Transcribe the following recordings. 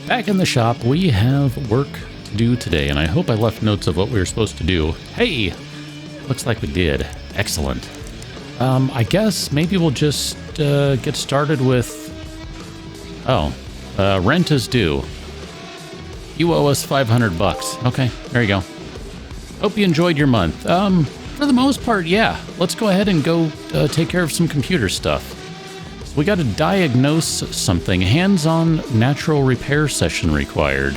Back in the shop, we have work to do today, and I hope I left notes of what we were supposed to do. Hey! Looks like we did. Excellent. I guess maybe we'll just get started with... rent is due. You owe us $500. Okay, there you go. Hope you enjoyed your month. For the most part, yeah. Let's go ahead and go take care of some computer stuff. So we got to diagnose something. Hands-on natural repair session required.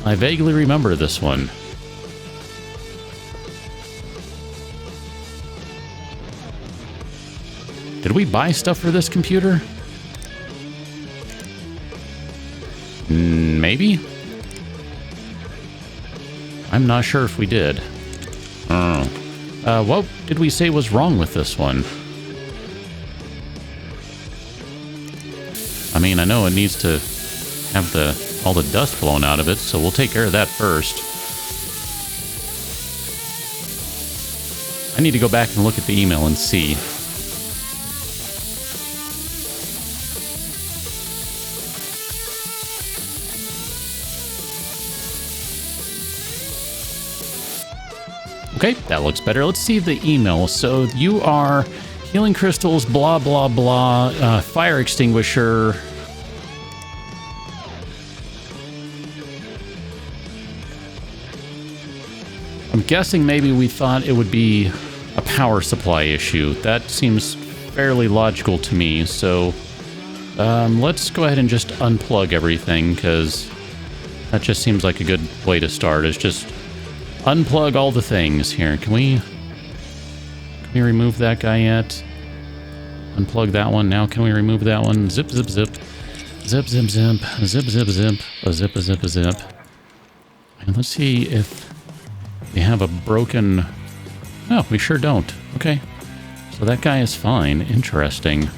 I vaguely remember this one. Did we buy stuff for this computer? Maybe? I'm not sure if we did. What did we say was wrong with this one? I mean, I know it needs to have all the dust blown out of it, so we'll take care of that first. I need to go back and look at the email and see. Okay, that looks better. Let's see the email. So you are healing crystals, blah, blah, blah, fire extinguisher. I'm guessing maybe we thought it would be a power supply issue. That seems fairly logical to me. So let's go ahead and just unplug everything, because that just seems like a good way to start. Is just unplug all the things here. Can we remove that guy yet? Unplug that one. Now can we remove that one? Zip, zip, zip. Zip, zip, zip. Zip, zip, zip. A zip, a zip, a zip. And let's see if we have a broken... No, we sure don't. Okay. So that guy is fine. Interesting.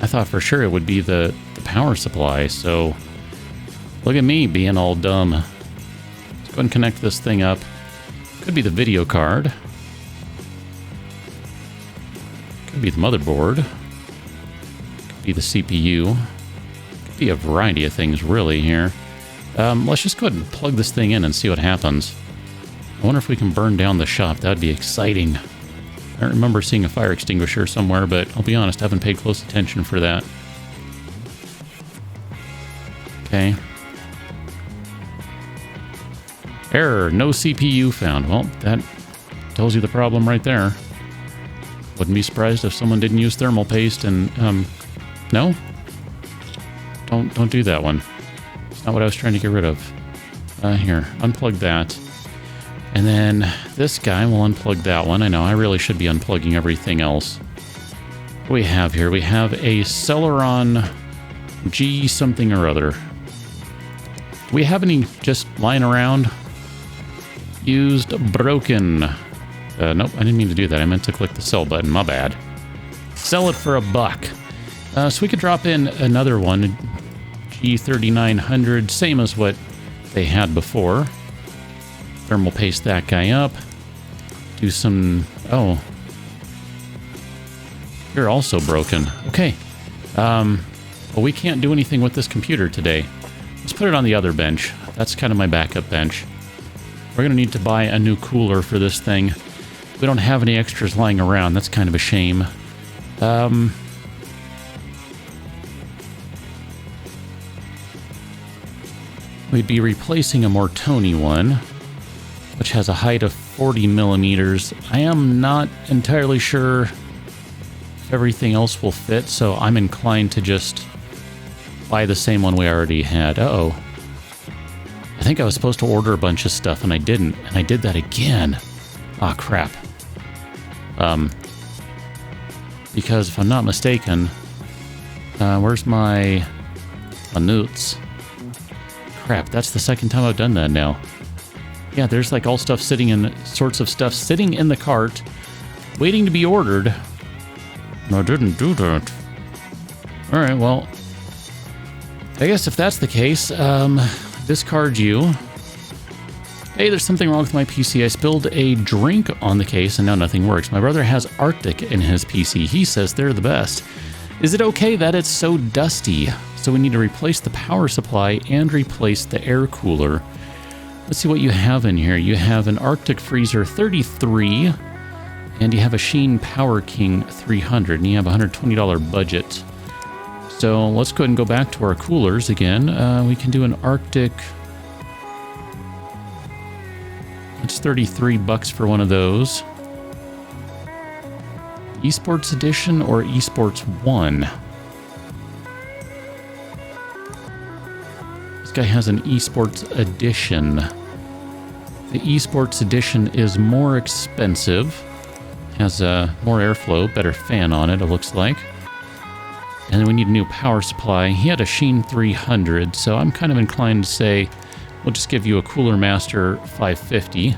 I thought for sure it would be the power supply, so look at me being all dumb. Let's go ahead and connect this thing up. Could be the video card. Could be the motherboard. Could be the CPU. Could be a variety of things really here. Let's just go ahead and plug this thing in and see what happens. I wonder if we can burn down the shop. That would be exciting. I don't remember seeing a fire extinguisher somewhere, but I'll be honest, I haven't paid close attention for that. Okay. Error, no CPU found. Well, that tells you the problem right there. Wouldn't be surprised if someone didn't use thermal paste and, no? Don't do that one. It's not what I was trying to get rid of. Here, unplug that. And then this guy will unplug that one. I know, I really should be unplugging everything else. What do we have here? We have a Celeron G something or other. Do we have any just lying around? Used, broken. Nope, I didn't mean to do that. I meant to click the sell button. My bad. Sell it for $1. So we could drop in another one. G3900, same as what they had before. Thermal paste that guy up. Do some... Oh. You're also broken. Okay. Well, we can't do anything with this computer today. Let's put it on the other bench. That's kind of my backup bench. We're going to need to buy a new cooler for this thing. We don't have any extras lying around. That's kind of a shame. We'd be replacing a Mortoni one, which has a height of 40 millimeters. I am not entirely sure if everything else will fit, so I'm inclined to just buy the same one we already had. Uh-oh. I think I was supposed to order a bunch of stuff, and I didn't, and I did that again. Ah, crap. Because if I'm not mistaken, where's my notes? Crap, that's the second time I've done that now. Yeah, there's like all stuff sitting in, sorts of stuff sitting in the cart, waiting to be ordered. I didn't do that. Alright, well, I guess if that's the case, discard you. Hey, there's something wrong with my PC. I spilled a drink on the case and now nothing works. My brother has Arctic in his PC. He says they're the best. Is it okay that it's so dusty? So we need to replace the power supply and replace the air cooler. Let's see what you have in here. You have an Arctic Freezer 33, and you have a Sheen Power King 300, and you have a $120 budget. So let's go ahead and go back to our coolers again. We can do an Arctic. It's $33 for one of those. Esports Edition or Esports 1? This guy has an Esports Edition. The Esports Edition is more expensive. Has more airflow, better fan on it, it looks like. And then we need a new power supply. He had a Sheen 300, so I'm kind of inclined to say we'll just give you a Cooler Master 550.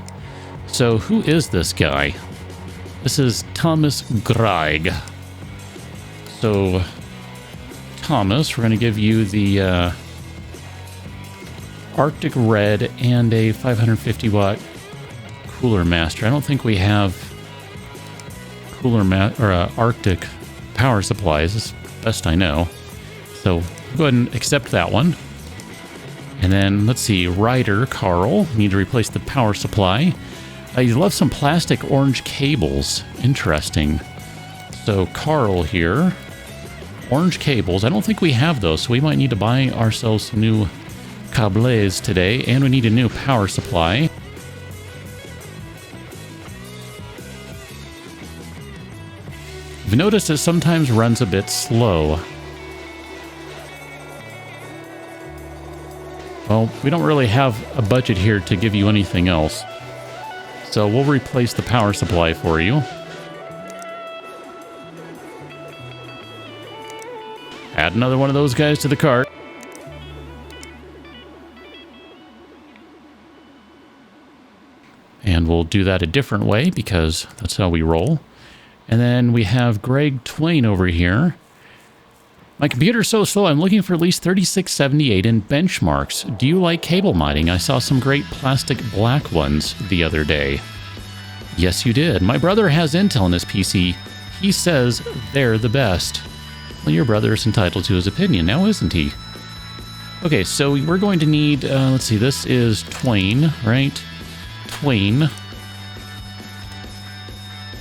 So who is this guy? This is Thomas Greig. So, Thomas, we're going to give you the Arctic Red and a 550 watt Cooler Master. I don't think we have Arctic power supplies, as best I know. So, go ahead and accept that one. And then, let's see, Ryder Carl. Need to replace the power supply. You love some plastic orange cables. Interesting. So, Carl here. Orange cables. I don't think we have those, so we might need to buy ourselves some new cables today. And we need a new power supply. You've noticed it sometimes runs a bit slow. Well, we don't really have a budget here to give you anything else. So we'll replace the power supply for you. Add another one of those guys to the cart. And we'll do that a different way because that's how we roll. And then we have Greg Twain over here. My computer's so slow, I'm looking for at least 3678 in benchmarks. Do you like cable mining? I saw some great plastic black ones the other day. Yes, you did. My brother has Intel in his PC. He says they're the best. Well, your brother is entitled to his opinion now, isn't he? Okay, so we're going to need, let's see, this is Twain, right? Twain.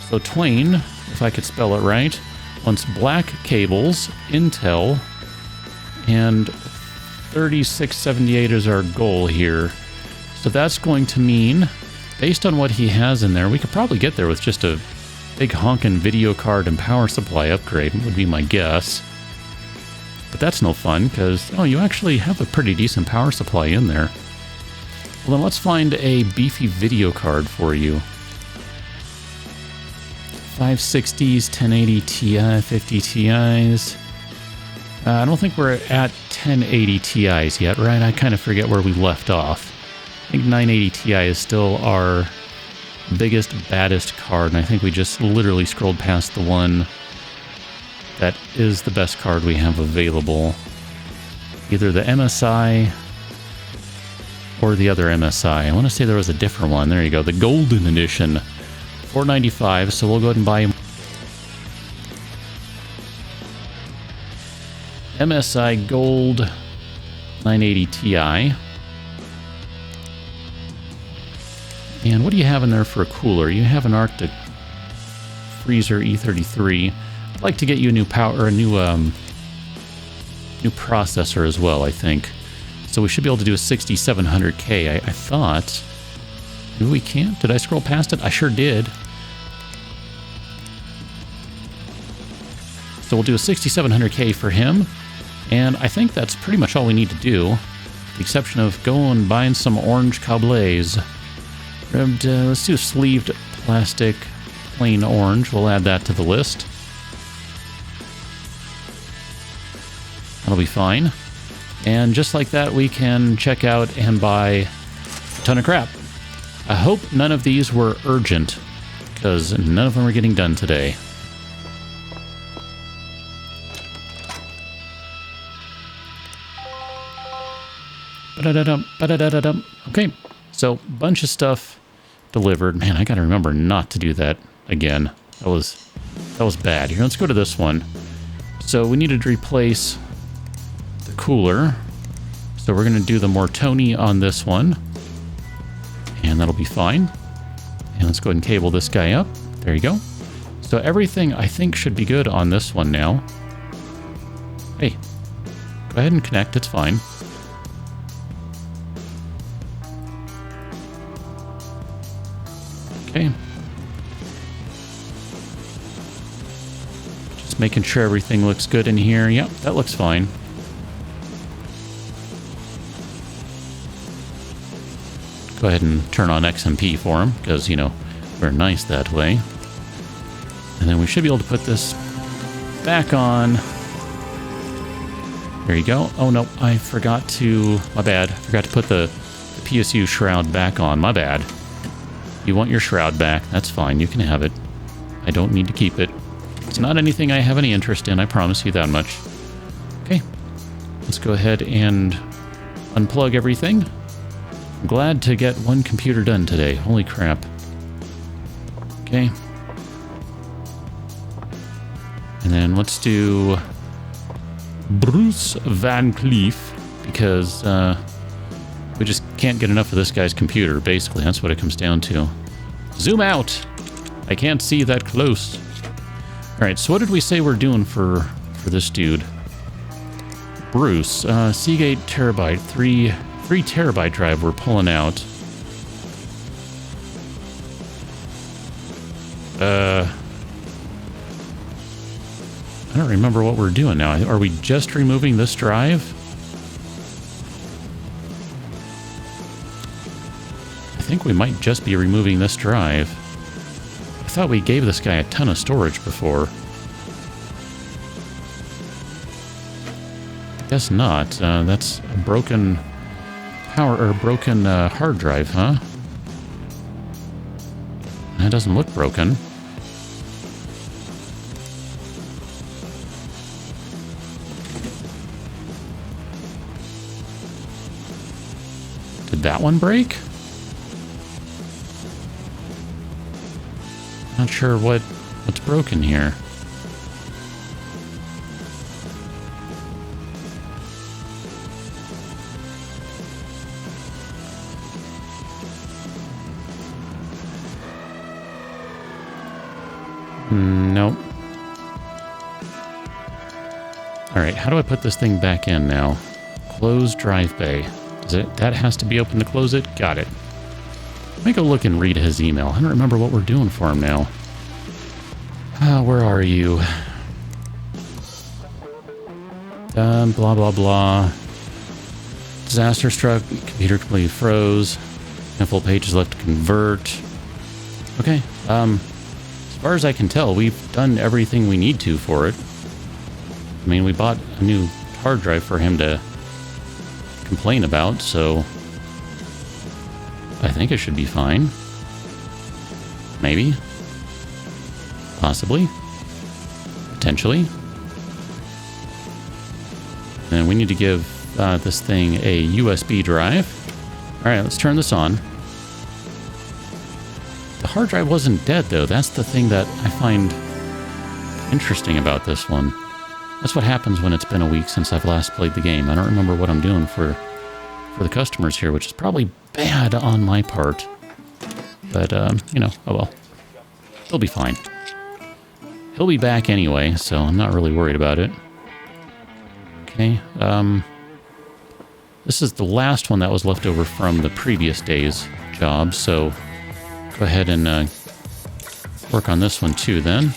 So Twain, if I could spell it right, wants black cables, Intel, and 3678 is our goal here. So that's going to mean, based on what he has in there, we could probably get there with just a big honkin' video card and power supply upgrade, would be my guess. But that's no fun, because, oh, you actually have a pretty decent power supply in there. Well, then let's find a beefy video card for you. 560s, 1080 Ti, 50 Ti's. I don't think we're at 1080 Ti's yet, right? I kind of forget where we left off. I think 980 Ti is still our biggest, baddest card, and I think we just literally scrolled past the one that is the best card we have available. Either the MSI or the other MSI. I want to say there was a different one. There you go, the Golden Edition. $495, so we'll go ahead and buy MSI Gold 980 Ti. And what do you have in there for a cooler? You have an Arctic Freezer E33. I'd like to get you a new power, or a new processor as well, I think. So we should be able to do a 6700K. I thought. Maybe we can't? Did I scroll past it? I sure did. So we'll do a 6700K for him. And I think that's pretty much all we need to do. With the exception of going and buying some orange cables. And, let's do sleeved plastic plain orange. We'll add that to the list. That'll be fine. And just like that, we can check out and buy a ton of crap. I hope none of these were urgent, because none of them are getting done today. Ba-da-da-dum, ba-da-da-da-dum. Okay, So, bunch of stuff delivered. Man, I gotta remember not to do that again. That was bad. Here, let's go to this one. So we needed to replace the cooler. So we're gonna do the Mortoni on this one. And that'll be fine. And let's go ahead and cable this guy up. There you go. So everything I think should be good on this one now. Hey, go ahead and connect, it's fine. Okay. Just making sure everything looks good in here. Yep, that looks fine. Go ahead and turn on XMP for him, because, you know, we're nice that way. And then we should be able to put this back on. There you go. Oh, no, I forgot to... My bad. I forgot to put the PSU shroud back on. My bad. You want your shroud back. That's fine. You can have it. I don't need to keep it. It's not anything I have any interest in. I promise you that much. Okay. Let's go ahead and unplug everything. I'm glad to get one computer done today. Holy crap. Okay. And then let's do Bruce Van Cleef, because we just can't get enough of this guy's computer, basically. That's what it comes down to. Zoom out! I can't see that close. Alright, so what did we say we're doing for this dude? Bruce, Seagate terabyte, 3 terabyte drive we're pulling out. I don't remember what we're doing now. Are we just removing this drive? I think we might just be removing this drive. I thought we gave this guy a ton of storage before. Guess not. That's a broken power or broken hard drive, huh? That doesn't look broken. Did that one break? Not sure what's broken here. Nope. Alright, how do I put this thing back in now? Close drive bay. That has to be open to close it? Got it. Let me go look and read his email. I don't remember what we're doing for him now. Where are you? Blah, blah, blah. Disaster struck. Computer completely froze. Handful of pages left to convert. Okay. As far as I can tell, we've done everything we need to for it. I mean, we bought a new hard drive for him to complain about, so I think it should be fine. Maybe. Possibly. Potentially. And we need to give this thing a USB drive. Alright, let's turn this on. The hard drive wasn't dead, though. That's the thing that I find interesting about this one. That's what happens when it's been a week since I've last played the game. I don't remember what I'm doing for the customers here, which is probably bad on my part. But, you know, oh well. He'll be fine. He'll be back anyway, so I'm not really worried about it. Okay, this is the last one that was left over from the previous day's job, so go ahead and work on this one too then.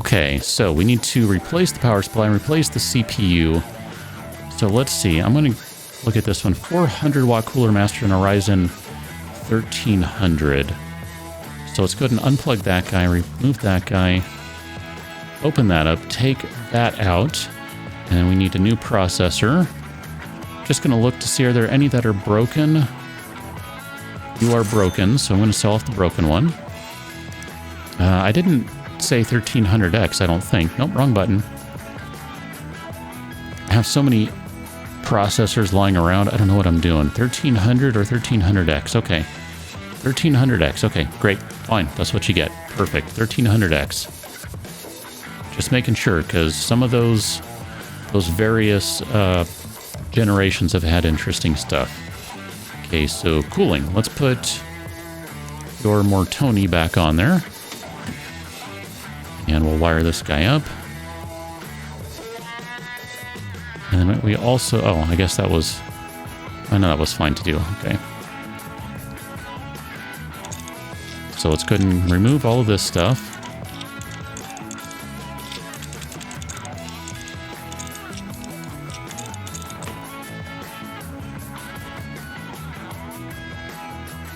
Okay, so we need to replace the power supply and replace the CPU. So let's see, I'm going to look at this one. 400 watt Cooler Master and Horizon 1300. So let's go ahead and unplug that guy, remove that guy, open that up, take that out, and we need a new processor. Just going to look to see, are there any that are broken? You are broken, so I'm going to sell off the broken one. I didn't say 1300X, I don't think. Nope, wrong button. I have so many processors lying around. I don't know what I'm doing. 1300 or 1300X. Okay. 1300X. Okay, great. Fine. That's what you get. Perfect. 1300X. Just making sure, because some of those various generations have had interesting stuff. Okay, so cooling. Let's put your Mortoni back on there. And we'll wire this guy up. And then we also... Oh, I guess that was... I know that was fine to do. Okay. So let's go ahead and remove all of this stuff.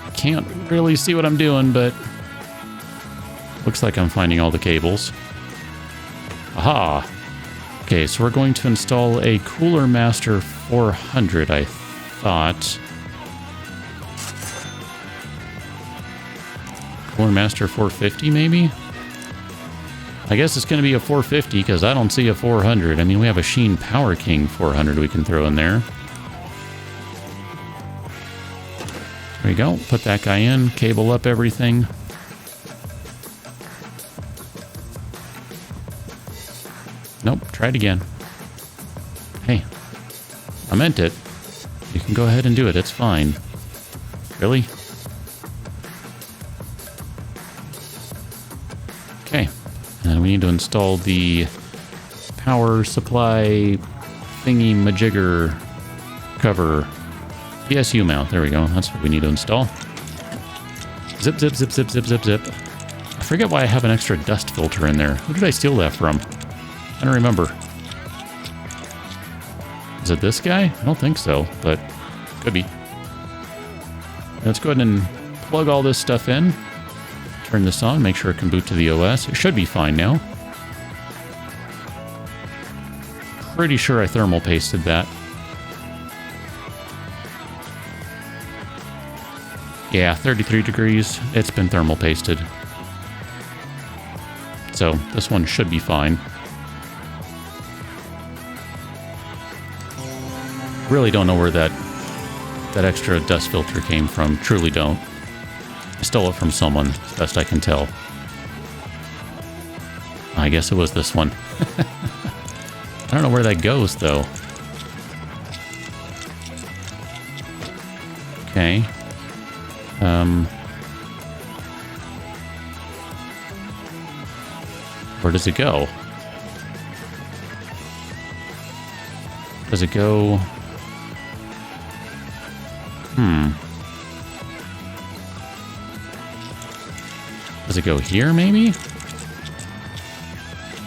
I can't really see what I'm doing, but looks like I'm finding all the cables. Aha! Okay, so we're going to install a Cooler Master 400, I thought. Cooler Master 450, maybe? I guess it's going to be a 450, because I don't see a 400. I mean, we have a Sheen Power King 400 we can throw in there. There we go. Put that guy in. Cable up everything. Nope, try it again. Hey, I meant it. You can go ahead and do it, it's fine. Really? Okay, and then we need to install the power supply thingy majigger cover. PSU mount, there we go, that's what we need to install. Zip, zip, zip, zip, zip, zip, zip. I forget why I have an extra dust filter in there. Who did I steal that from? I don't remember. Is it this guy? I don't think so, but could be. Let's go ahead and plug all this stuff in. Turn this on, make sure it can boot to the OS. It should be fine now. Pretty sure I thermal pasted that. Yeah, 33 degrees. It's been thermal pasted. So this one should be fine. Really don't know where that extra dust filter came from. Truly don't. I stole it from someone, as best I can tell. I guess it was this one. I don't know where that goes, though. Okay. Where does it go? Does it go... Does it go here, maybe?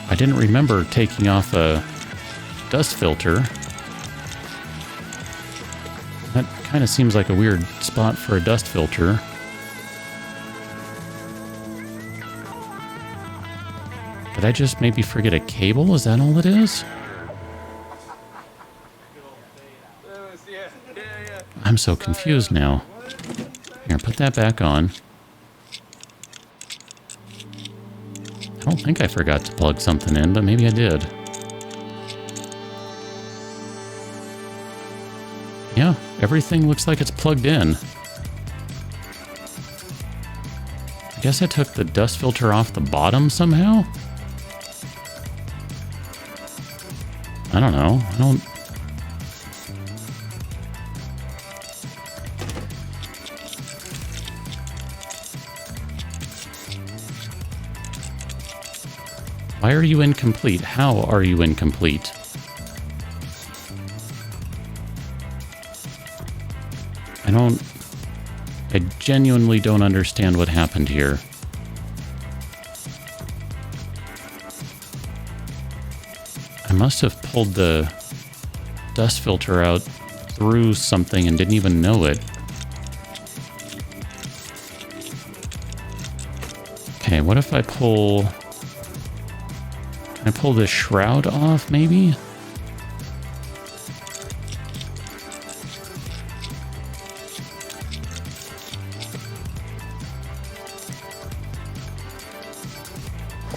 I didn't remember taking off a dust filter. That kind of seems like a weird spot for a dust filter. Did I just maybe forget a cable? Is that all it is? I'm so confused now. Here, put that back on. I don't think I forgot to plug something in, but maybe I did. Yeah, everything looks like it's plugged in. I guess I took the dust filter off the bottom somehow? I don't know. I don't... Why are you incomplete? How are you incomplete? I genuinely don't understand what happened here. I must have pulled the dust filter out through something and didn't even know it. Okay, what if I pull... Can I pull this shroud off, maybe?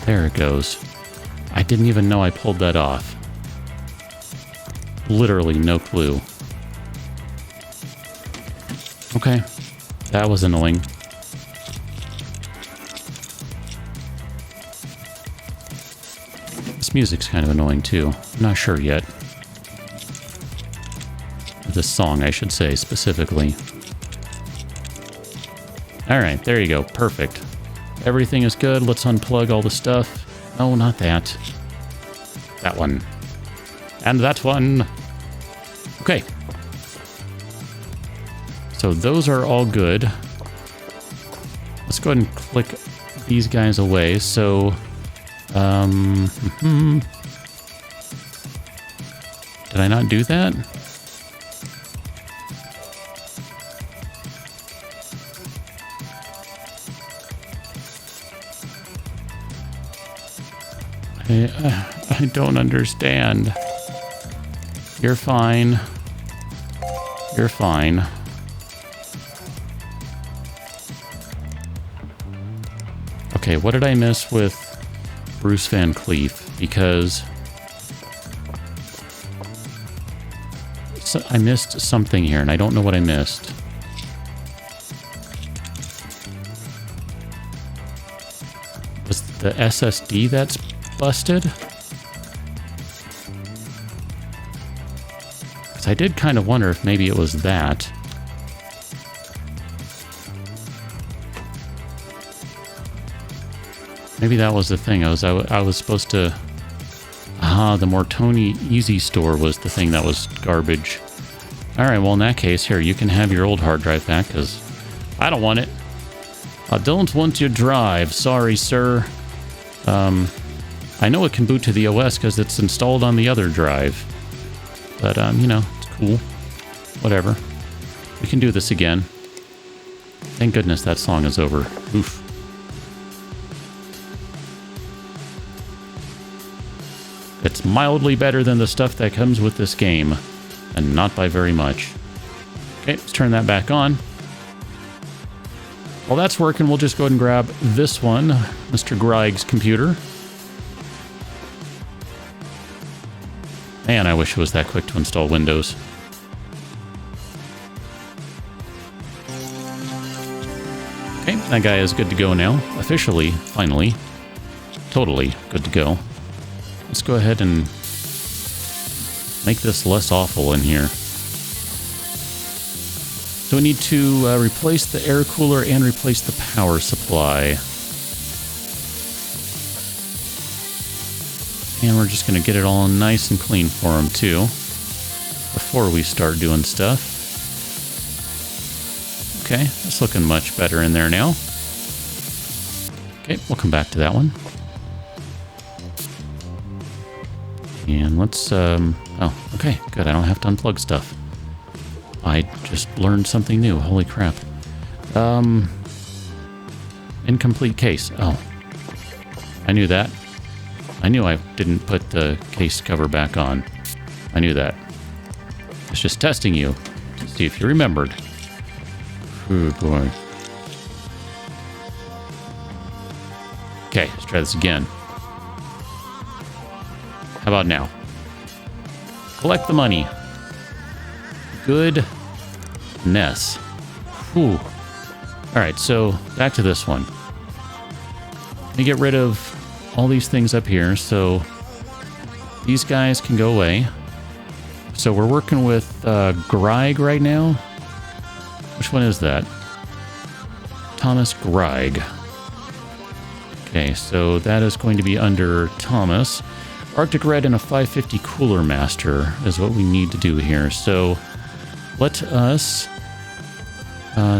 There it goes. I didn't even know I pulled that off. literally no clue. Okay, that was annoying. This music's kind of annoying too. I'm not sure yet. This song, I should say, specifically. Alright, there you go. Perfect. Everything is good. Let's unplug all the stuff. No, not that. That one. And that one. Okay. So those are all good. Let's go ahead and click these guys away. So, did I not do that? I don't understand. You're fine. You're fine. Okay, what did I miss with Bruce Van Cleef? Because I missed something here, and I don't know what I missed. Was the SSD that's busted? Because I did kind of wonder if maybe it was that. Maybe that was the thing. I was supposed to... the Mortoni Easy Store was the thing that was garbage. Alright, well in that case, here, you can have your old hard drive back, because I don't want it. I don't want your drive. Sorry, sir. I know it can boot to the OS because it's installed on the other drive. But, you know, it's cool. Whatever. We can do this again. Thank goodness that song is over. Oof. It's mildly better than the stuff that comes with this game. And not by very much. Okay, let's turn that back on. While that's working, we'll just go ahead and grab this one. Mr. Greig's computer. Man, I wish it was that quick to install Windows. Okay, that guy is good to go now. Officially, finally. Totally good to go. Let's go ahead and make this less awful in here. So we need to replace the air cooler and replace the power supply. And we're just going to get it all nice and clean for him, too, before we start doing stuff. Okay, that's looking much better in there now. Okay, we'll come back to that one. And let's, oh, okay, good. I don't have to unplug stuff. I just learned something new. Holy crap. Incomplete case. Oh, I knew that. I knew I didn't put the case cover back on. I knew that. It's just testing you to see if you remembered. Oh boy. Okay, let's try this again. How about now? Collect the money. Goodness. Whew. Alright, so back to this one. Let me get rid of all these things up here, so these guys can go away. So we're working with Greig right now. Which one is that? Thomas Greig. Okay, so that is going to be under Thomas. Arctic Red and a 550 Cooler Master is what we need to do here. So let us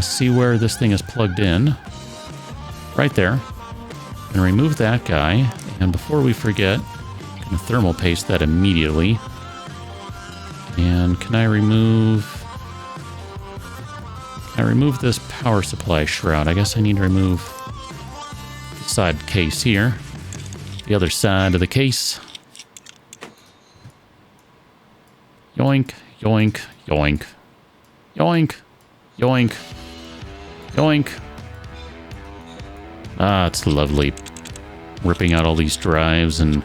see where this thing is plugged in. Right there. And remove that guy. And before we forget, I'm going to thermal paste that immediately. And can I remove this power supply shroud? I guess I need to remove the side case here. The other side of the case. Yoink, yoink, yoink. Yoink, yoink, yoink. Ah, it's lovely. Ripping out all these drives and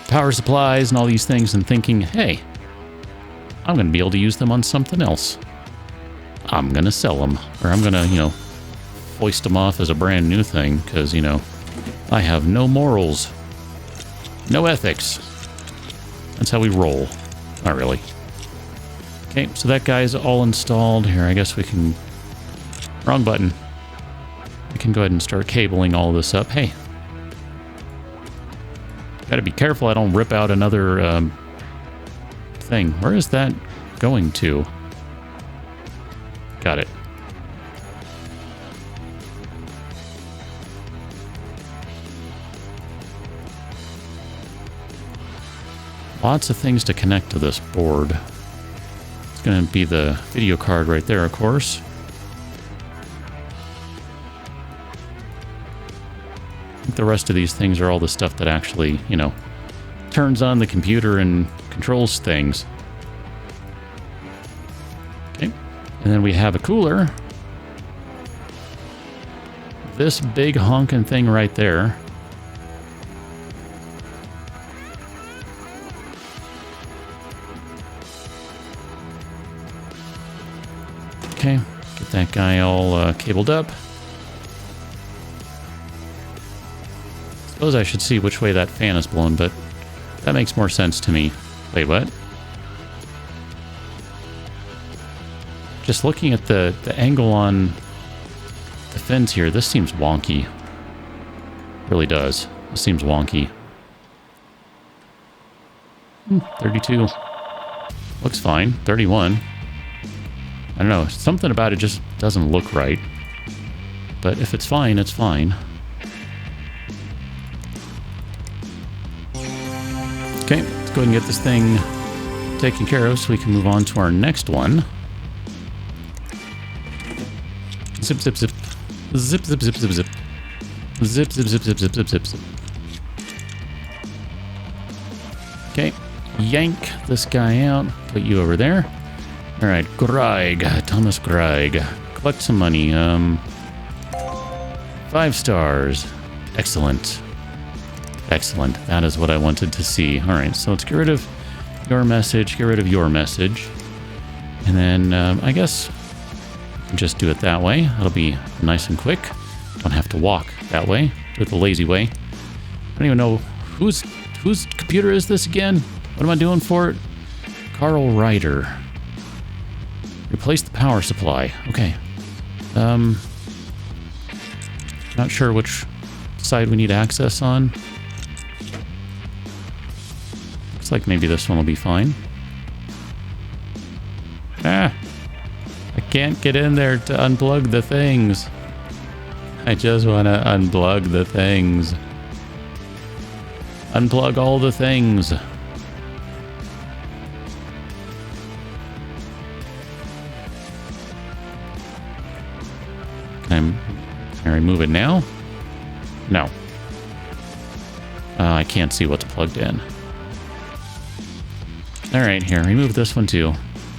power supplies and all these things and thinking, hey, I'm going to be able to use them on something else. I'm going to sell them. Or I'm going to, you know, foist them off as a brand new thing. Because, you know, I have no morals. No ethics. That's how we roll. Not really. Okay, so that guy's all installed. Here, I guess we can... Wrong button. I can go ahead and start cabling all this up. Hey. Gotta be careful I don't rip out another thing. Where is that going to? Got it. Lots of things to connect to this board. It's going to be the video card right there, of course. I think the rest of these things are all the stuff that actually, you know, turns on the computer and controls things. Okay. And then we have a cooler. This big honking thing right there. Okay, get that guy all cabled up. Suppose I should see which way that fan is blowing, but that makes more sense to me. Wait, what? Just looking at the angle on the fins here, this seems wonky. Really does. This seems wonky. 32. Looks fine. 31. I don't know, something about it just doesn't look right. But if it's fine, it's fine. Okay, let's go ahead and get this thing taken care of so we can move on to our next one. Zip, zip, zip. Zip, zip, zip, zip, zip. Zip, zip, zip, zip, zip, zip, zip, zip. Okay, yank this guy out. Put you over there. All right, Greg, Thomas Greg. Collect some money. 5 stars. Excellent. Excellent. That is what I wanted to see. All right, so let's get rid of your message, get rid of your message. And then I guess just do it that way. That'll be nice and quick. Don't have to walk that way. Do it the lazy way. I don't even know whose computer is this again? What am I doing for it? Carl Ryder. Replace the power supply. Okay. Not sure which side we need access on. Looks like maybe this one will be fine. Ah! I can't get in there to unplug the things. I just want to unplug the things. Unplug all the things. Can I remove it now? No. I can't see what's plugged in. Alright, here, remove this one too.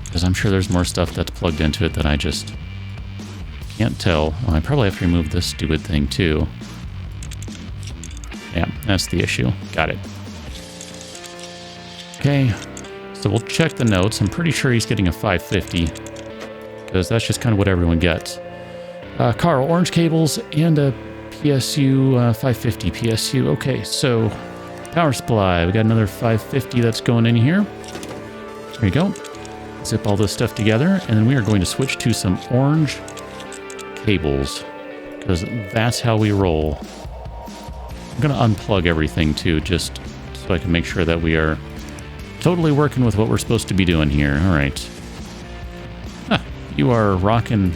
Because I'm sure there's more stuff that's plugged into it that I just can't tell. Well, I probably have to remove this stupid thing too. Yeah, that's the issue. Got it. Okay, so we'll check the notes. I'm pretty sure he's getting a 550. Because that's just kind of what everyone gets. Carl, orange cables and a PSU 550 PSU. Okay, so power supply. We got another 550 that's going in here. There you go. Zip all this stuff together, and then we are going to switch to some orange cables because that's how we roll. I'm going to unplug everything too, just so I can make sure that we are totally working with what we're supposed to be doing here. All right. Huh, you are rocking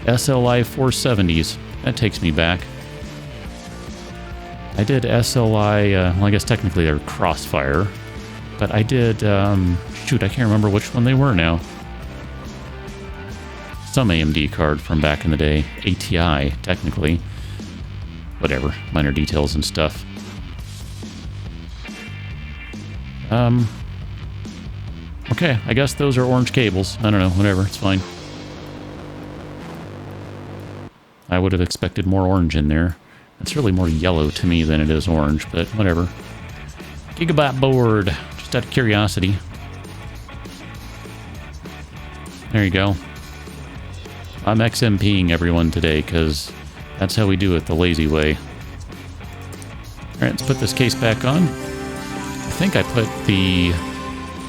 SLI 470s. That takes me back. I did SLI, well, I guess technically they're Crossfire, but I did, shoot, I can't remember which one they were now. Some AMD card from back in the day. ATI, technically. Whatever, minor details and stuff. Okay, I guess those are orange cables. I don't know, whatever, it's fine. I would have expected more orange in there. It's really more yellow to me than it is orange, but whatever. Gigabyte board, just out of curiosity. There you go. I'm XMPing everyone today because that's how we do it the lazy way. Alright, let's put this case back on. I think I put the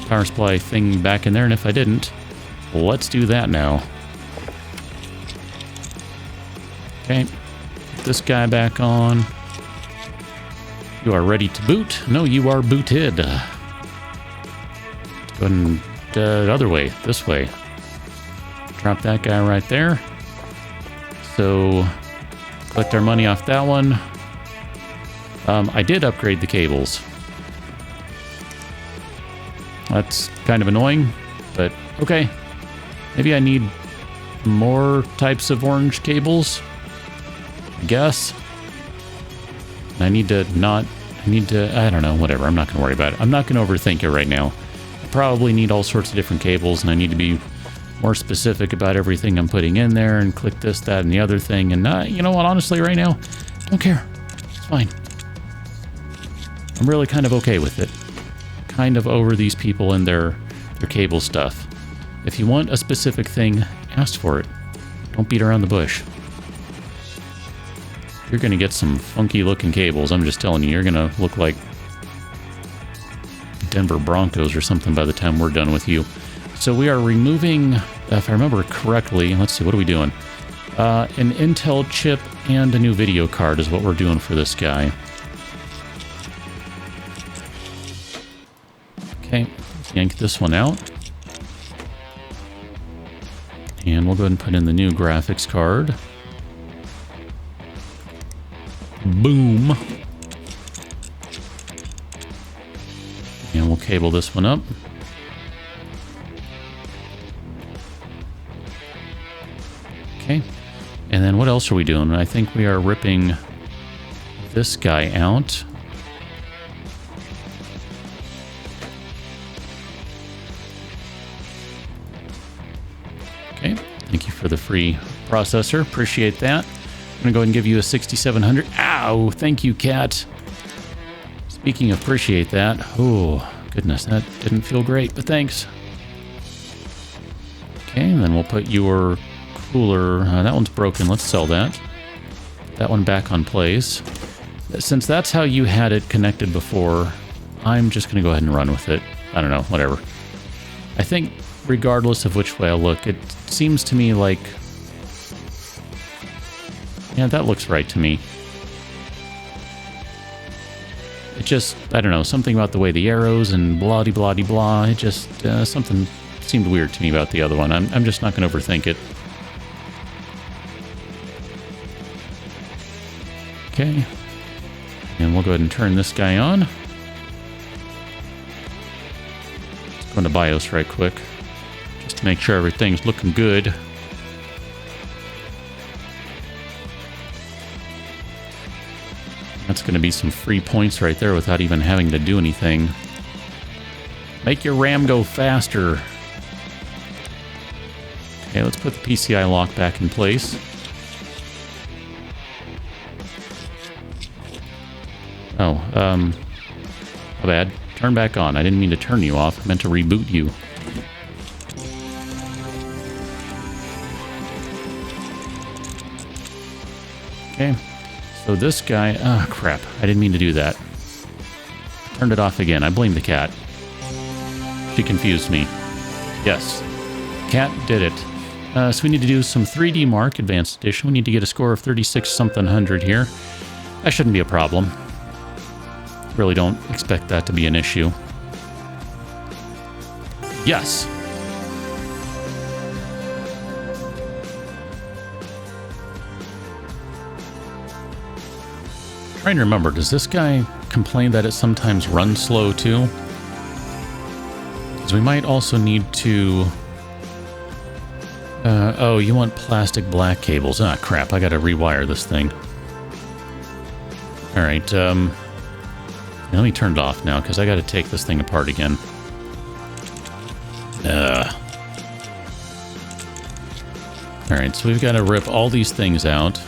power supply thing back in there, and if I didn't, let's do that now. Okay, put this guy back on. You are ready to boot? No, you are booted. Go ahead and the other way, this way. Drop that guy right there. So, collect our money off that one. I did upgrade the cables. That's kind of annoying, but okay. Maybe I need more types of orange cables, I guess. I need to, I don't know, whatever. I'm not going to worry about it. I'm not going to overthink it right now. I probably need all sorts of different cables, and I need to be more specific about everything I'm putting in there, and click this, that, and the other thing. And you know what, honestly, right now, don't care. It's fine. I'm really kind of okay with it. Kind of over these people and their cable stuff. If you want a specific thing, ask for it. Don't beat around the bush. You're going to get some funky looking cables. I'm just telling you, you're going to look like Denver Broncos or something by the time we're done with you. So we are removing, if I remember correctly, let's see, what are we doing? An Intel chip and a new video card is what we're doing for this guy. Okay, yank this one out. And we'll go ahead and put in the new graphics card. Boom. And we'll cable this one up. Okay. And then what else are we doing? I think we are ripping this guy out. Okay. Thank you for the free processor. Appreciate that. I'm going to go ahead and give you a 6700. Ow! Thank you, cat. Speaking of appreciate that, oh, goodness, that didn't feel great, but thanks. Okay, and then we'll put your cooler, that one's broken, let's sell that. That one back on place. Since that's how you had it connected before, I'm just going to go ahead and run with it. I don't know, whatever. I think regardless of which way I look, it seems to me like... Yeah, that looks right to me. It just, I don't know, something about the way the arrows and blah-de-blah-de-blah, it just, something seemed weird to me about the other one. I'm just not going to overthink it. Okay. And we'll go ahead and turn this guy on. Let's go into BIOS right quick, just to make sure everything's looking good. That's going to be some free points right there without even having to do anything. Make your RAM go faster. Okay, let's put the PCI lock back in place. Oh, my bad. Turn back on. I didn't mean to turn you off. I meant to reboot you. Okay. So this guy... Oh, crap. I didn't mean to do that. Turned it off again. I blame the cat. She confused me. Yes. Cat did it. So we need to do some 3D Mark Advanced Edition. We need to get a score of 36-something-hundred here. That shouldn't be a problem. Really don't expect that to be an issue. Yes! Trying to remember, does this guy complain that it sometimes runs slow too? Because we might also need to... oh, you want plastic black cables. Ah, crap, I gotta rewire this thing. Alright, let me turn it off now, because I gotta take this thing apart again. Alright, so we've got to rip all these things out.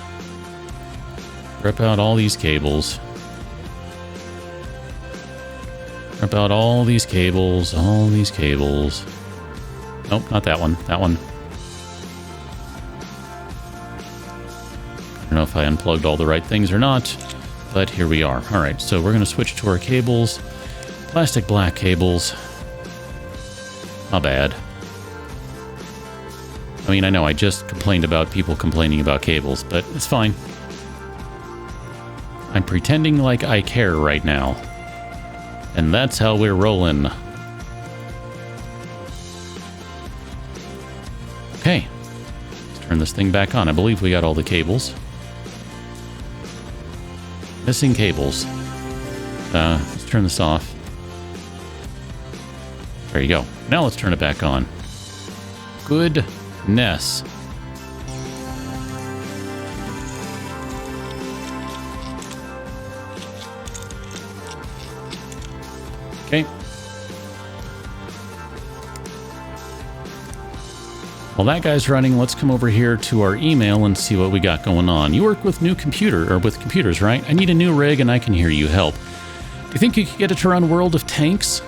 Rip out all these cables. Rip out all these cables, all these cables. Nope, not that one. That one. don't know if I unplugged all the right things or not, but here we are. All right, so we're going to switch to our cables. Plastic black cables. Not bad. I mean, I know I just complained about people complaining about cables, but it's fine. I'm pretending like I care right now. And that's how we're rolling. Okay. Let's turn this thing back on. I believe we got all the cables. Missing cables. Let's turn this off. There you go. Now let's turn it back on. Goodness. Okay. While that guy's running, let's come over here to our email and see what we got going on. You work with computers, right? I need a new rig and I can hear you. Help. Do you think you could get it to run World of Tanks?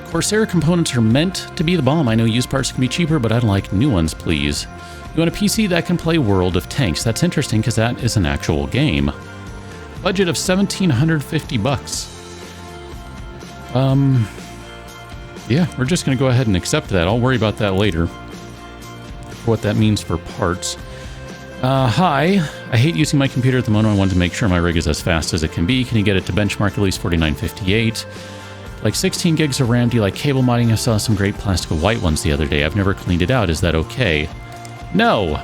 Corsair components are meant to be the bomb. I know used parts can be cheaper, but I'd like new ones, please. You want a PC that can play World of Tanks? That's interesting because that is an actual game. Budget of $1,750. Yeah, we're just going to go ahead and accept that. I'll worry about that later. What that means for parts. Hi. I hate using my computer at the moment. I wanted to make sure my rig is as fast as it can be. Can you get it to benchmark at least 4958? Like 16 gigs of RAM. Do you like cable modding? I saw some great plastic white ones the other day. I've never cleaned it out. Is that okay? No.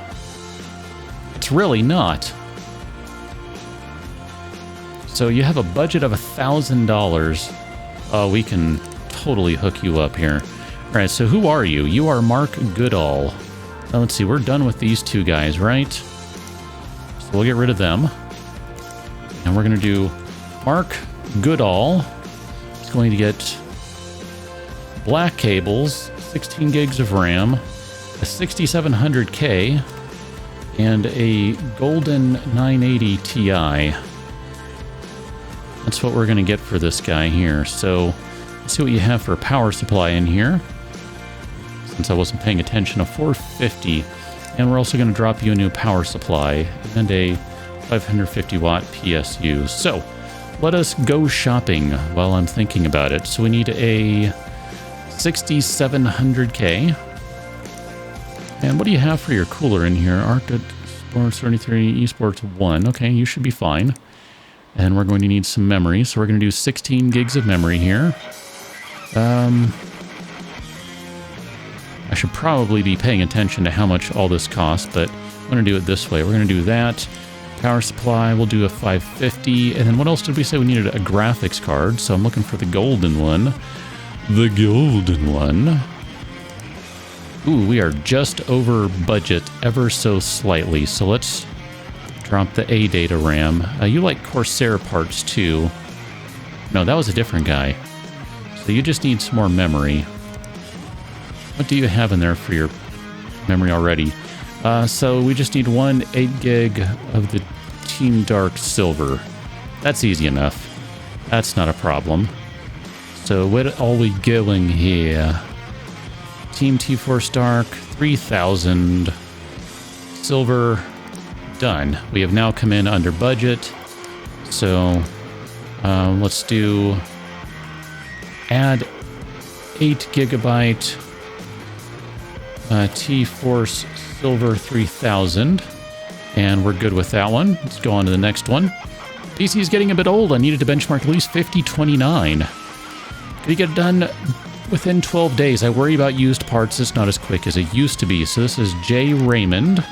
It's really not. So you have a budget of $1,000. Oh, we can totally hook you up here. All right, so who are you? You are Mark Goodall. Now, let's see, we're done with these two guys, right? So we'll get rid of them. And we're going to do Mark Goodall. He's going to get black cables, 16 gigs of RAM, a 6700K, and a golden 980 Ti. That's what we're going to get for this guy here. So let's see what you have for a power supply in here. Since I wasn't paying attention, a 450. And we're also going to drop you a new power supply and a 550 watt PSU. So let us go shopping while I'm thinking about it. So we need a 6700K. And what do you have for your cooler in here? Arctic Sports 33, Esports 1. Okay, you should be fine. And we're going to need some memory, so we're going to do 16 gigs of memory here. I should probably be paying attention to how much all this costs, but I'm going to do it this way. We're going to do that. Power supply, we'll do a 550. And then what else did we say? We needed a graphics card, so I'm looking for the golden one. The golden one. Ooh, we are just over budget ever so slightly, so let's drop the A data RAM. You like Corsair parts too. No, that was a different guy. So you just need some more memory. What do you have in there for your memory already? So we just need one 8 gig of the Team Dark Silver. That's easy enough. That's not a problem. So what are we going here? Team T-Force Dark, 3000 silver. Done. We have now come in under budget. So let's do add 8 gigabyte T-Force Silver 3000. And we're good with that one. Let's go on to the next one. PC is getting a bit old. I needed to benchmark at least 5029. Could you get it done within 12 days? I worry about used parts. It's not as quick as it used to be. So this is J. Raymond.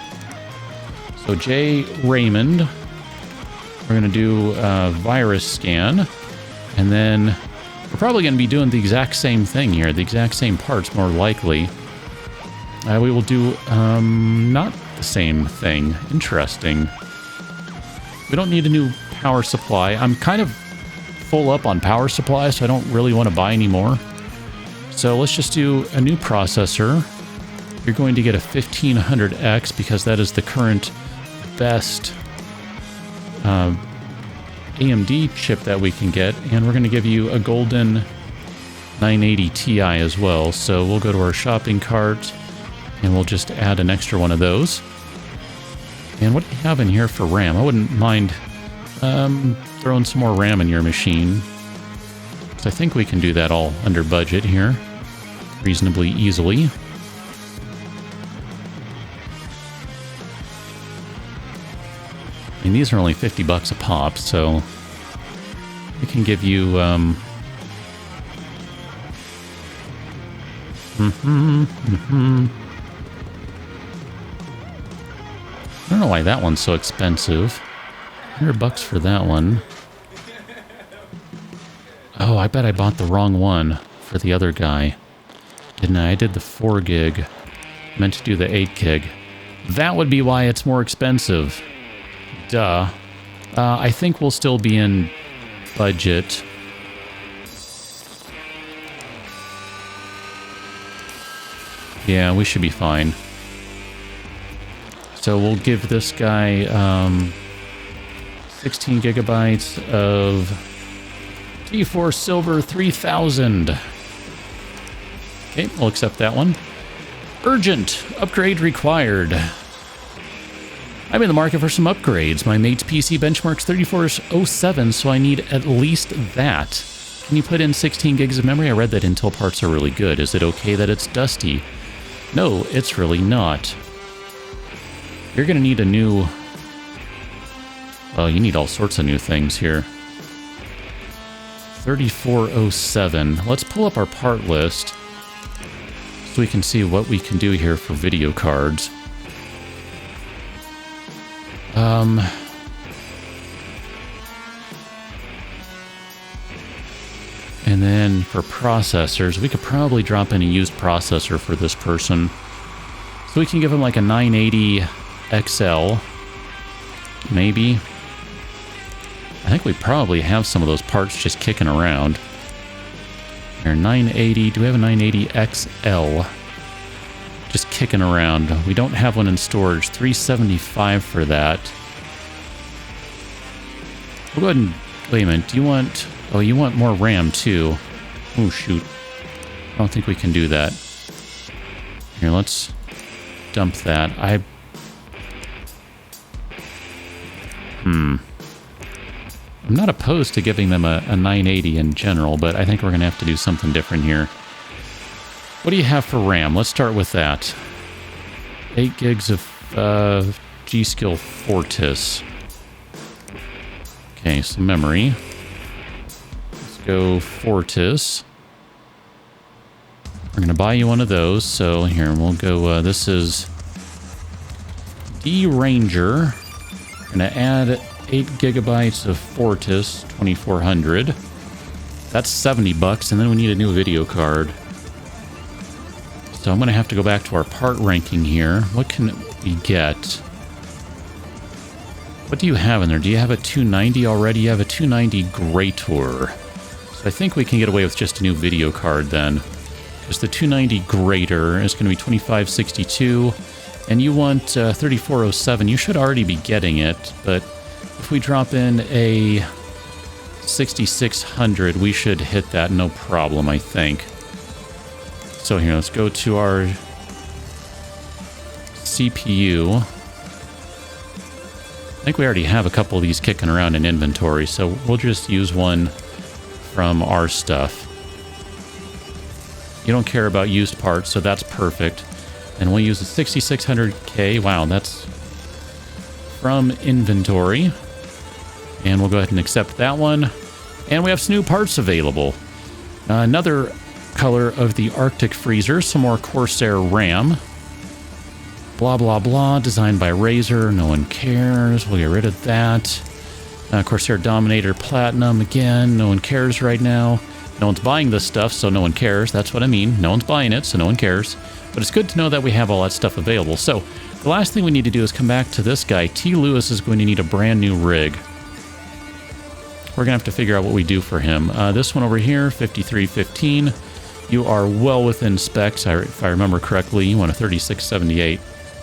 So J. Raymond, we're going to do a virus scan, and then we're probably going to be doing the exact same thing here, the exact same parts, more likely. We will do not the same thing. Interesting. We don't need a new power supply. I'm kind of full up on power supply, so I don't really want to buy any more. So let's just do a new processor. You're going to get a 1500X because that is the current best AMD chip that we can get, and we're going to give you a golden 980 Ti as well. So we'll go to our shopping cart and we'll just add an extra one of those. And what do you have in here for RAM? I wouldn't mind throwing some more RAM in your machine. So I think we can do that all under budget here. Reasonably easily. I mean, these are only 50 bucks a pop, so we can give you I don't know why that one's so expensive. 100 bucks for that one. Oh, I bet I bought the wrong one for the other guy. Didn't I? I did the 4 gig. Meant to do the 8 gig. That would be why it's more expensive. Duh. I think we'll still be in budget. Yeah, we should be fine. So we'll give this guy 16 gigabytes of T4 Silver 3000. Okay, we'll accept that one. Urgent. Upgrade required. I'm in the market for some upgrades. My mate's PC benchmarks 3407, so I need at least that. Can you put in 16 gigs of memory? I read that Intel parts are really good. Is it okay that it's dusty? No, it's really not. You're going to need a new... Well, you need all sorts of new things here. 3407. Let's pull up our part list so we can see what we can do here for video cards. And then for processors, we could probably drop in a used processor for this person. So we can give him like a 980 XL, maybe. I think we probably have some of those parts just kicking around. Here, 980, do we have a 980 XL? Just kicking around. We don't have one in storage. 375 for that. We'll go ahead and... Wait a minute, do you want... Oh, you want more RAM too. Oh, shoot. I don't think we can do that. Here, let's dump that. I'm not opposed to giving them a 980 in general, but I think we're going to have to do something different here. What do you have for RAM? Let's start with that. 8 gigs of G-Skill Fortis. Okay, so memory. Let's go Fortis. We're going to buy you one of those. So here, we'll go, this is D-Ranger. We're going to add 8 gigabytes of Fortis, 2400. That's 70 bucks, and then we need a new video card. So I'm going to have to go back to our part ranking here. What can we get? What do you have in there? Do you have a 290 already? You have a 290 Grey Tour. So I think we can get away with just a new video card then. Because the 290 Greater is going to be 2562. And you want 3407. You should already be getting it. But if we drop in a 6600, we should hit that no problem, I think. So here, let's go to our CPU. I think we already have a couple of these kicking around in inventory, so we'll just use one from our stuff. You don't care about used parts, so that's perfect. And we'll use the 6600K. Wow, that's from inventory. And we'll go ahead and accept that one. And we have some new parts available. Another color of the Arctic Freezer, some more Corsair RAM. Blah, blah, blah, designed by Razer, no one cares, we'll get rid of that. Corsair Dominator Platinum, again, no one cares right now. No one's buying this stuff, so no one cares, that's what I mean. No one's buying it, so no one cares. But it's good to know that we have all that stuff available. So, the last thing we need to do is come back to this guy. T. Lewis is going to need a brand new rig. We're going to have to figure out what we do for him. This one over here, 5315. You are well within specs, if I remember correctly. You want a 3678.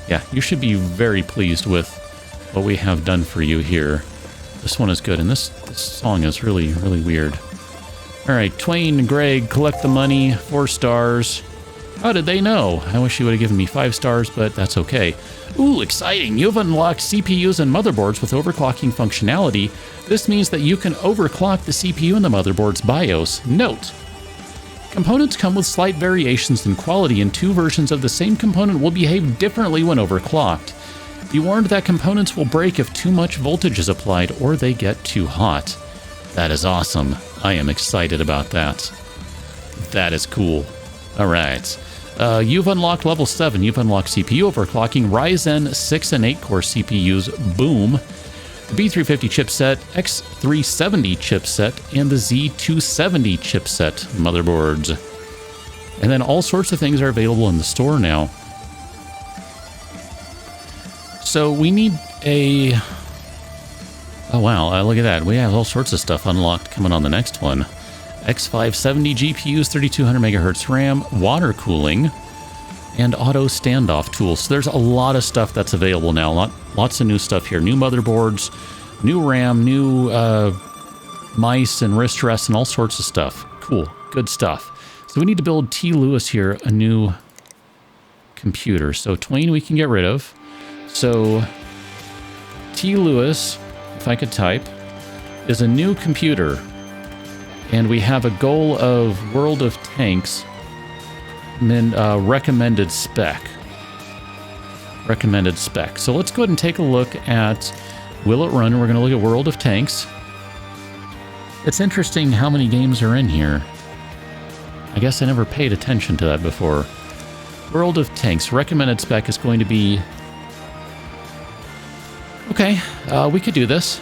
Yeah, you should be very pleased with what we have done for you here. This one is good, and this song is really, really weird. All right, Twain and Greg, collect the money, 4 stars. How did they know? I wish you would have given me 5 stars, but that's okay. Ooh, exciting! You've unlocked CPUs and motherboards with overclocking functionality. This means that you can overclock the CPU in the motherboard's BIOS. Note: components come with slight variations in quality, and two versions of the same component will behave differently when overclocked. Be warned that components will break if too much voltage is applied or they get too hot. That is awesome. I am excited about that. That is cool. All right. You've unlocked level 7. You've unlocked CPU overclocking, Ryzen 6 and 8 core CPUs, boom. The B350 chipset, X370 chipset, and the Z270 chipset motherboards. And then all sorts of things are available in the store now. So we need a... Oh wow, look at that. We have all sorts of stuff unlocked coming on the next one. X570 GPUs, 3200 megahertz RAM, water cooling, and auto standoff tools. So there's a lot of stuff that's available now. Lots of new stuff here. New motherboards, new RAM, new mice and wrist rests, and all sorts of stuff. Cool. Good stuff. So we need to build T. Lewis here a new computer. So Twain we can get rid of. So T. Lewis, if I could type, is a new computer. And we have a goal of World of Tanks recommended spec. Recommended spec. So let's go ahead and take a look at Will It Run? We're going to look at World of Tanks. It's interesting how many games are in here. I guess I never paid attention to that before. World of Tanks. Recommended spec is going to be... Okay, we could do this.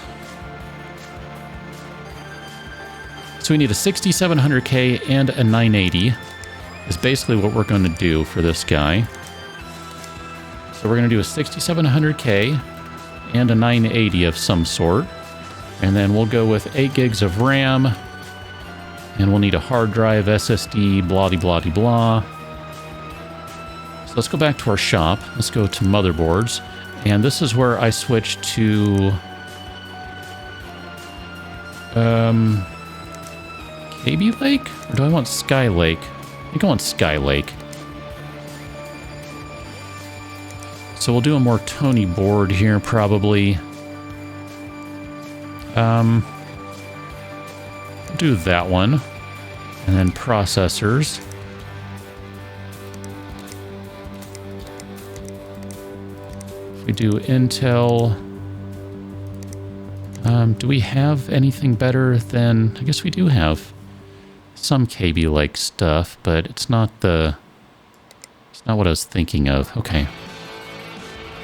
So we need a 6700K and a 980 is basically what we're going to do for this guy. So we're going to do a 6700K and a 980 of some sort. And then we'll go with 8 gigs of RAM. And we'll need a hard drive, SSD, blah-de-blah-de-blah. So let's go back to our shop. Let's go to motherboards. And this is where I switch to... KB Lake? Or do I want Sky Lake? I think I want Sky Lake. So we'll do a more Tony board here, probably. We'll do that one. And then processors. If we do Intel... do we have anything better than... I guess we do have some KB Lake stuff, but it's not what I was thinking of. Okay.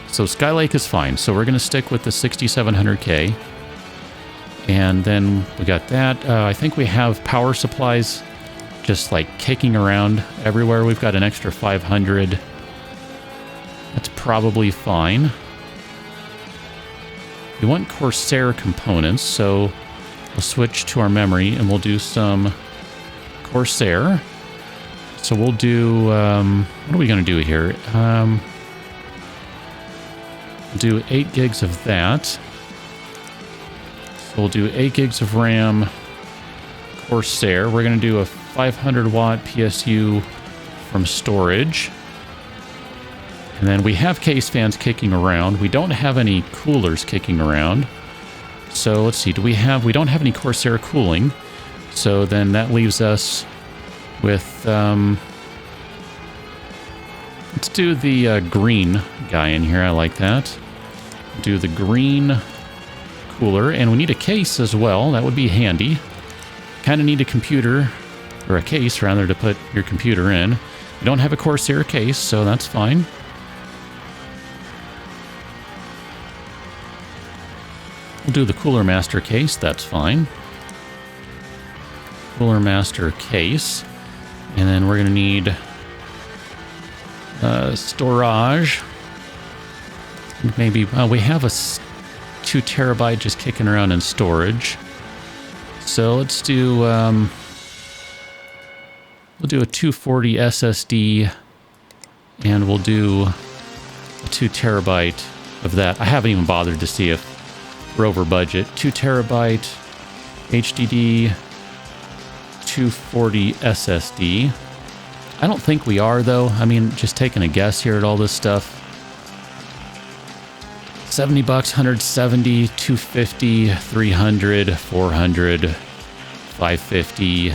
So Skylake is fine. So we're going to stick with the 6700K. And then we got that. I think we have power supplies just like kicking around everywhere. We've got an extra 500. That's probably fine. We want Corsair components, so we'll switch to our memory and we'll do some Corsair. So we'll do, what are we going to do here? We'll do 8 gigs of that. So we'll do 8 gigs of RAM Corsair. We're going to do a 500 watt PSU from storage. And then we have case fans kicking around. We don't have any coolers kicking around. So let's see, we don't have any Corsair cooling. So then that leaves us with, let's do the green guy in here. I like that. Do the green cooler. And we need a case as well. That would be handy. Kind of need a computer, or a case rather, to put your computer in. We don't have a Corsair case, so that's fine. We'll do the Cooler Master case, that's fine. Cooler Master case. And then we're going to need storage. Maybe, we have a 2 terabyte just kicking around in storage. So let's do, we'll do a 240 SSD, and we'll do a 2 terabyte of that. I haven't even bothered to see if we're over budget. 2 terabyte HDD, 240 SSD. I don't think we are, though. I mean, just taking a guess here at all this stuff. $70, 170, 250, 300, 400, 550,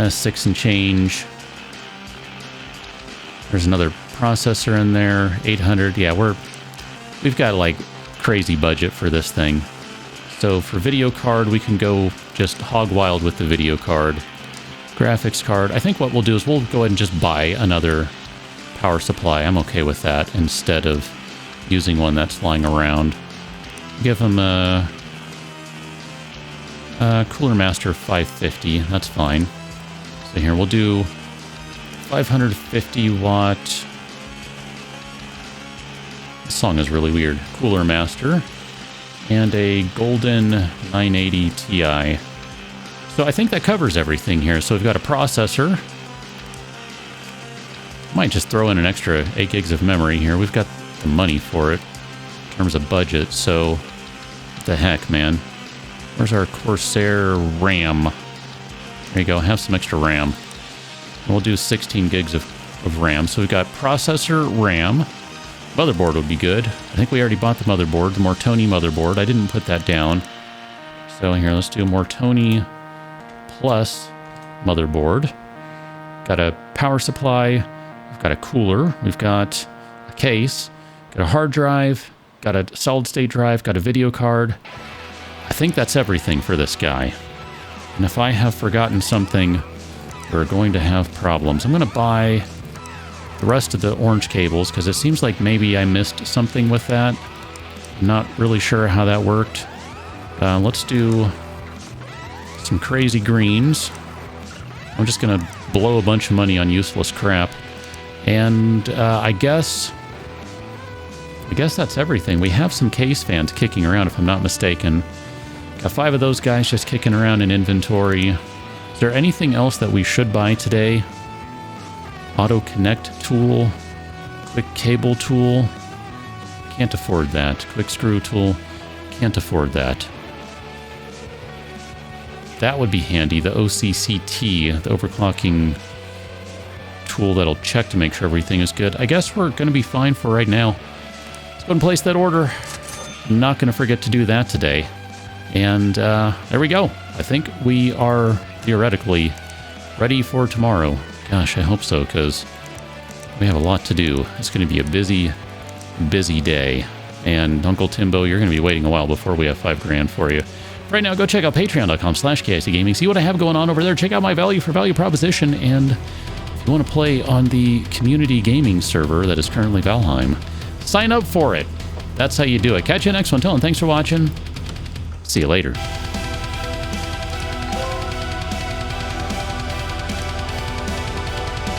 6 and change. There's another processor in there, 800. Yeah, we've got like crazy budget for this thing. So for video card, we can go just hog wild with the video card. Graphics card, I think what we'll do is we'll go ahead and just buy another power supply. I'm okay with that instead of using one that's lying around. Give them a Cooler Master 550, that's fine. So here we'll do 550 watt. This song is really weird. Cooler Master and a Golden 980 Ti. So I think that covers everything here. So we've got a processor. Might just throw in an extra 8 gigs of memory here. We've got the money for it in terms of budget. So what the heck, man? Where's our Corsair RAM? There you go. Have some extra RAM. And we'll do 16 gigs of RAM. So we've got processor, RAM. Motherboard would be good. I think we already bought the motherboard, the Mortoni motherboard. I didn't put that down. So here, let's do Mortoni plus motherboard. Got a power supply. We've got a cooler. We've got a case. Got a hard drive. Got a solid state drive. Got a video card. I think that's everything for this guy. And if I have forgotten something, we're going to have problems. I'm going to buy the rest of the orange cables because it seems like maybe I missed something with that. I'm not really sure how that worked. Let's do some crazy greens. I'm just going to blow a bunch of money on useless crap. And I guess that's everything. We have some case fans kicking around, if I'm not mistaken. Got 5 of those guys just kicking around in inventory. Is there anything else that we should buy today? Auto connect tool, quick cable tool. Can't afford that. Quick screw tool. Can't afford that. That would be handy. The OCCT, the overclocking tool that'll check to make sure everything is good. I guess we're going to be fine for right now. Let's go and place that order. I'm not going to forget to do that today. And there we go. I think we are theoretically ready for tomorrow. Gosh, I hope so, because we have a lot to do. It's going to be a busy, busy day. And Uncle Timbo, you're going to be waiting a while before we have $5,000 for you. Right now, go check out patreon.com/KICGaming. See what I have going on over there. Check out my value for value proposition. And if you want to play on the community gaming server that is currently Valheim, sign up for it. That's how you do it. Catch you next one. Till then, thanks for watching. See you later.